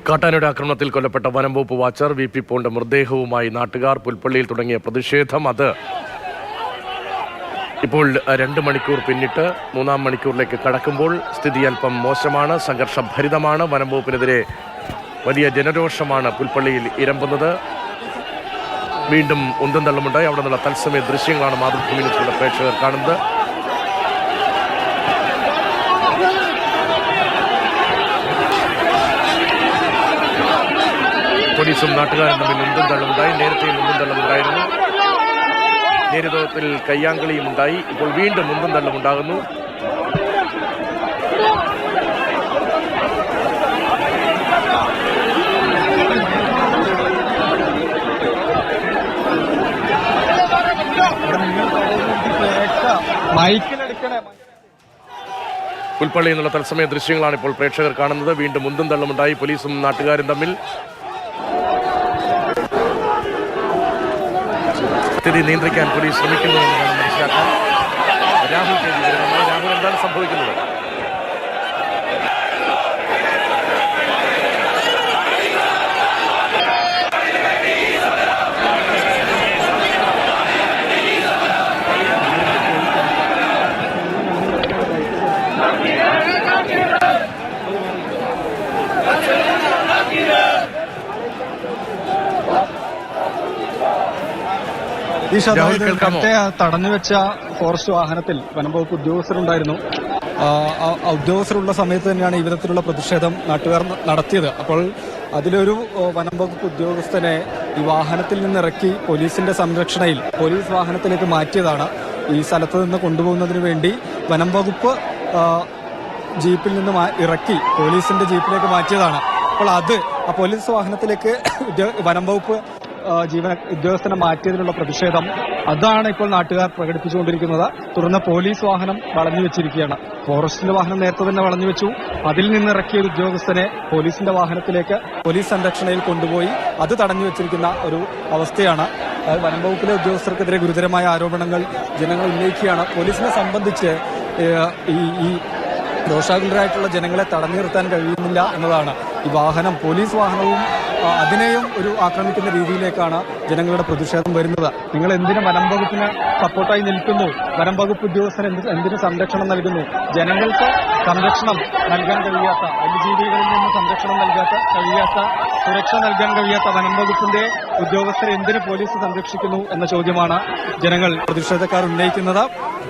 കാട്ടാനയുടെ ആക്രമണത്തിൽ കൊല്ലപ്പെട്ട വനം വകുപ്പ് വാച്ചർ വി.പി. പോളിന്റെ മൃതദേഹവുമായി നാട്ടുകാർ പുൽപ്പള്ളിയിൽ തുടങ്ങിയ പ്രതിഷേധം അത് ഇപ്പോൾ 2 മണിക്കൂർ പിന്നിട്ട് 3-ാം മണിക്കൂറിലേക്ക് കടക്കുമ്പോൾ സ്ഥിതി അല്പം മോശമാണ്, സംഘർഷഭരിതമാണ്. വനം വകുപ്പിനെതിരെ വലിയ ജനരോഷമാണ് പുൽപ്പള്ളിയിൽ ഇരമ്പുന്നത്. വീണ്ടും ഉന്തും തള്ളുമുണ്ടായി. അവിടെ നിന്നുള്ള തത്സമയ ദൃശ്യങ്ങളാണ് മാതൃഭൂമി ന്യൂസിലൂടെ പ്രേക്ഷകർ കാണുന്നത്. പോലീസും നാട്ടുകാരും തമ്മിൽ ഉന്തും തള്ളുമുണ്ടായി. നേരത്തെയും ഉന്തും തള്ളുമുണ്ടായിരുന്നു. നേരിതത്തിൽ കയ്യാങ്കളിയും ഉണ്ടായി. ഇപ്പോൾ വീണ്ടും ഉന്തും തള്ളുമുണ്ടാകുന്നു. പുൽപ്പള്ളിയിൽ നിന്നുള്ള തത്സമയ ദൃശ്യങ്ങളാണ് ഇപ്പോൾ പ്രേക്ഷകർ കാണുന്നത്. വീണ്ടും ഉന്തും തള്ളുമുണ്ടായി പോലീസും നാട്ടുകാരും തമ്മിൽ. സ്ഥിതി നിയന്ത്രിക്കാൻ പോലീസ് ശ്രമിക്കുന്നു എന്നതാണ് മനസ്സിലാക്കാൻ. രാഹുൽ എന്താണ് സംഭവിക്കുന്നത്? തടഞ്ഞുവെച്ച ഫോറസ്റ്റ് വാഹനത്തിൽ വനംവകുപ്പ് ഉദ്യോഗസ്ഥരുണ്ടായിരുന്നു. ഉദ്യോഗസ്ഥരുള്ള സമയത്ത് തന്നെയാണ് ഈ വിധത്തിലുള്ള പ്രതിഷേധം നാട്ടുകാർ നടത്തിയത്. അപ്പോൾ അതിലൊരു വനംവകുപ്പ് ഉദ്യോഗസ്ഥനെ ഈ വാഹനത്തിൽ നിന്നിറക്കി പോലീസിന്റെ സംരക്ഷണയിൽ പോലീസ് വാഹനത്തിലേക്ക് മാറ്റിയതാണ്. ഈ സ്ഥലത്ത് നിന്ന് കൊണ്ടുപോകുന്നതിന് വേണ്ടി വനംവകുപ്പ് ജീപ്പിൽ നിന്ന് ഇറക്കി പോലീസിന്റെ ജീപ്പിലേക്ക് മാറ്റിയതാണ്. അപ്പോൾ ആ പോലീസ് വാഹനത്തിലേക്ക് വനംവകുപ്പ് ഉദ്യോഗസ്ഥനെ മാറ്റിയതിനുള്ള പ്രതിഷേധം അതാണ് ഇപ്പോൾ നാട്ടുകാർ പ്രകടിപ്പിച്ചുകൊണ്ടിരിക്കുന്നത്. തുടർന്ന് പോലീസ് വാഹനം വളഞ്ഞുവെച്ചിരിക്കുകയാണ്. ഫോറസ്റ്റിന്റെ വാഹനം നേരത്തെ തന്നെ വളഞ്ഞുവെച്ചു. അതിൽ നിന്നിറക്കിയ ഒരു ഉദ്യോഗസ്ഥനെ പോലീസിന്റെ വാഹനത്തിലേക്ക് പോലീസ് സംരക്ഷണയിൽ കൊണ്ടുപോയി അത് തടഞ്ഞു വെച്ചിരിക്കുന്ന ഒരു അവസ്ഥയാണ്. വനംവകുപ്പിലെ ഉദ്യോഗസ്ഥർക്കെതിരെ ഗുരുതരമായ ആരോപണങ്ങൾ ജനങ്ങൾ ഉന്നയിക്കുകയാണ്. പോലീസിനെ സംബന്ധിച്ച് ഈ ദോഷാകുലരായിട്ടുള്ള ജനങ്ങളെ തടഞ്ഞു നിർത്താൻ കഴിയുന്നില്ല എന്നതാണ്. ഈ വാഹനം പോലീസ് വാഹനവും അതിനെയും ഒരു ആക്രമിക്കുന്ന രീതിയിലേക്കാണ് ജനങ്ങളുടെ പ്രതിഷേധം വരുന്നത്. നിങ്ങൾ എന്തിന് വനം വകുപ്പിന് സപ്പോർട്ടായി നിൽക്കുന്നു? വനം വകുപ്പ് ഉദ്യോഗസ്ഥർ എന്തിന് സംരക്ഷണം നൽകുന്നു? ജനങ്ങൾക്ക് സംരക്ഷണം നൽകാൻ കഴിയാത്ത, വന്യജീവികളിൽ നിന്ന് സംരക്ഷണം കഴിയാത്ത, സുരക്ഷ നൽകാൻ കഴിയാത്ത വനം വകുപ്പിന്റെ ഉദ്യോഗസ്ഥരെ എന്തിന് പോലീസ് സംരക്ഷിക്കുന്നു എന്ന ചോദ്യമാണ് ജനങ്ങൾ പ്രതിഷേധക്കാർ ഉന്നയിക്കുന്നത്.